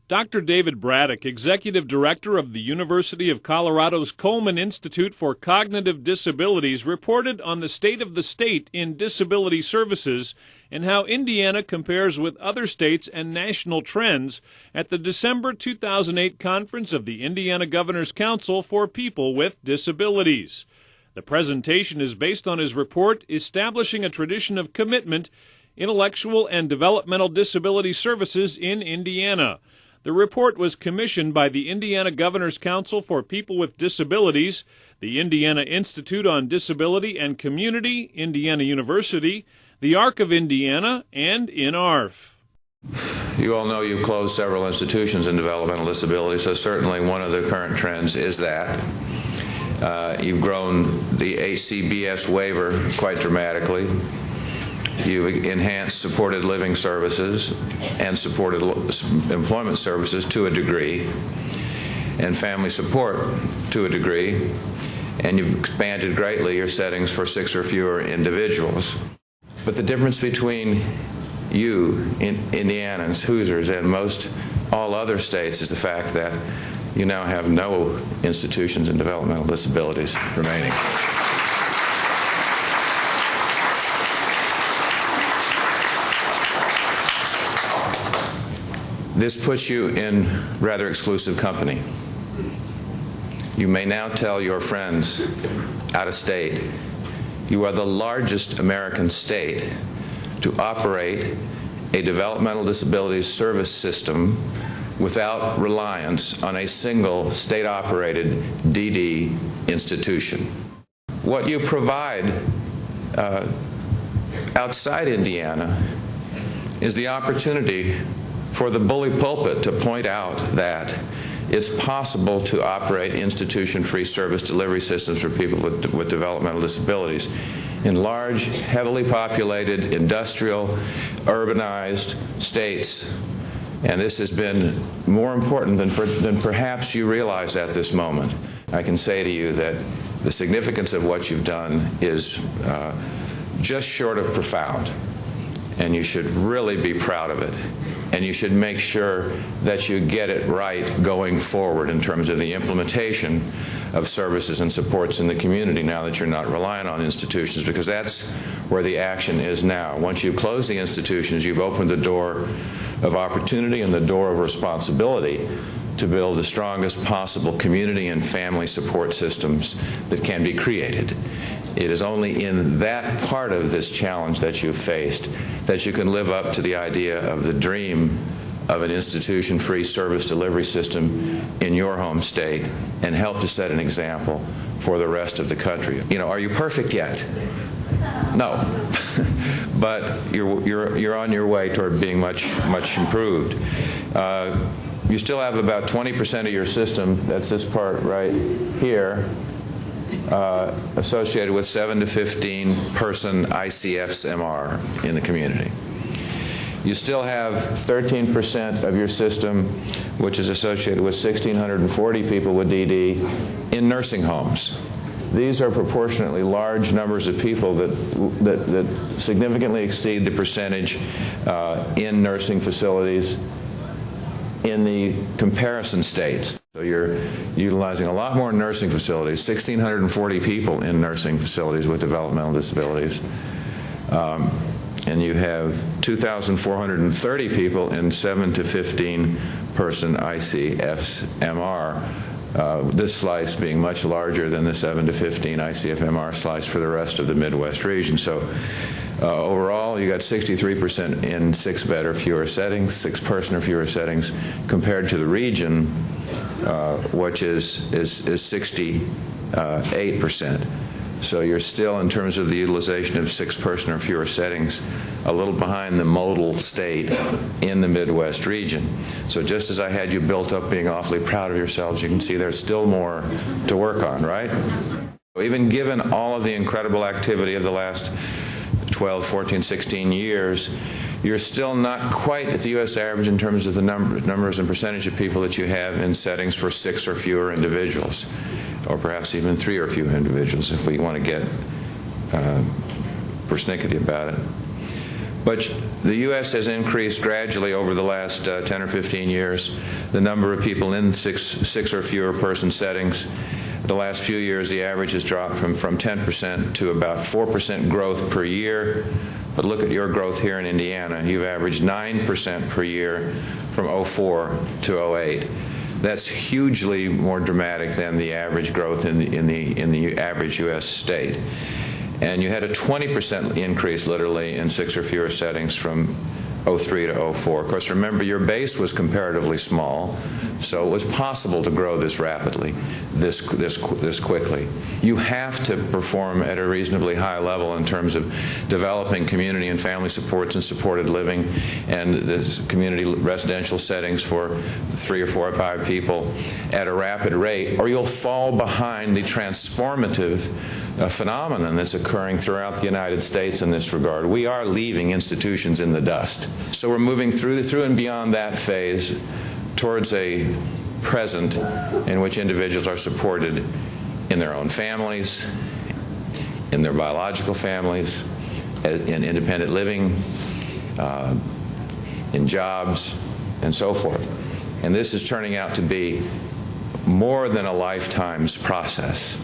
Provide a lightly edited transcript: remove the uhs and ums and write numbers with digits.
Dr. David Braddock, Executive Director of the University of Colorado's Coleman Institute for Cognitive Disabilities, reported on the state of the state in disability services and how Indiana compares with other states and national trends at the December 2008 conference of the Indiana Governor's Council for People with Disabilities. The presentation is based on his report, Establishing a Tradition of Commitment, Intellectual and Developmental Disability Services in Indiana. The report was commissioned by the Indiana Governor's Council for People with Disabilities, the Indiana Institute on Disability and Community, Indiana University, the Arc of Indiana, and INARF. You all know you've closed several institutions in developmental disability, so certainly one of the current trends is that. You've grown the ACBS waiver quite dramatically. You've enhanced supported living services and supported employment services to a degree, and family support to a degree, and you've expanded greatly your settings for 6 or fewer individuals. But the difference between you, Indianans, Hoosiers, and most all other states is the fact that you now have no institutions in developmental disabilities remaining. This puts you in rather exclusive company. You may now tell your friends out of state, you are the largest American state to operate a developmental disabilities service system without reliance on a single state-operated DD institution. What you provide outside Indiana is the opportunity for the bully pulpit to point out that it's possible to operate institution-free service delivery systems for people with developmental disabilities in large, heavily populated, industrial, urbanized states. And this has been more important than perhaps you realize at this moment. I can say to you that the significance of what you've done is just short of profound, and you should really be proud of it. And you should make sure that you get it right going forward in terms of the implementation of services and supports in the community now that you're not relying on institutions, because that's where the action is now. Once you close the institutions, you've opened the door of opportunity and the door of responsibility to build the strongest possible community and family support systems that can be created. It is only in that part of this challenge that you've faced that you can live up to the idea of the dream of an institution-free service delivery system in your home state and help to set an example for the rest of the country. You know, are you perfect yet? No. But you're on your way toward being much improved. You still have about 20% of your system, that's this part right here, associated with 7 to 15 person ICFs-MR in the community. You still have 13% of your system, which is associated with 1,640 people with DD in nursing homes. These are proportionately large numbers of people that significantly exceed the percentage in nursing facilities in the comparison states. So you're utilizing a lot more nursing facilities, 1,640 people in nursing facilities with developmental disabilities. And you have 2,430 people in 7 to 15 person ICFs-MR. This slice being much larger than the 7 to 15 ICF-MR slice for the rest of the Midwest region. So overall, you got 63% in 6-bed or fewer settings, 6-person or fewer settings, compared to the region, which is 68%. So you're still, in terms of the utilization of 6-person or fewer settings, a little behind the modal state in the Midwest region. So just as I had you built up being awfully proud of yourselves, you can see there's still more to work on, right? Even given all of the incredible activity of the last 12, 14, 16 years, you're still not quite at the U.S. average in terms of the numbers and percentage of people that you have in settings for 6 or fewer individuals, or perhaps even 3 or fewer individuals if we want to get persnickety about it. But the U.S. has increased gradually over the last 10 or 15 years the number of people in six or fewer person settings. The last few years, the average has dropped from 10% to about 4% growth per year. But look at your growth here in Indiana. You've averaged 9% per year from 04 to 08. That's hugely more dramatic than the average growth in the average U.S. state. And you had a 20% increase, literally, in 6 or fewer settings from 03 to 04. Of course, remember, your base was comparatively small, so it was possible to grow this rapidly, this quickly. You have to perform at a reasonably high level in terms of developing community and family supports and supported living and the community residential settings for 3 or 4 or 5 people at a rapid rate, or you'll fall behind the transformative phenomenon that's occurring throughout the United States in this regard. We are leaving institutions in the dust. So we're moving through and beyond that phase towards a present in which individuals are supported in their own families, in their biological families, in independent living, in jobs, and so forth. And this is turning out to be more than a lifetime's process.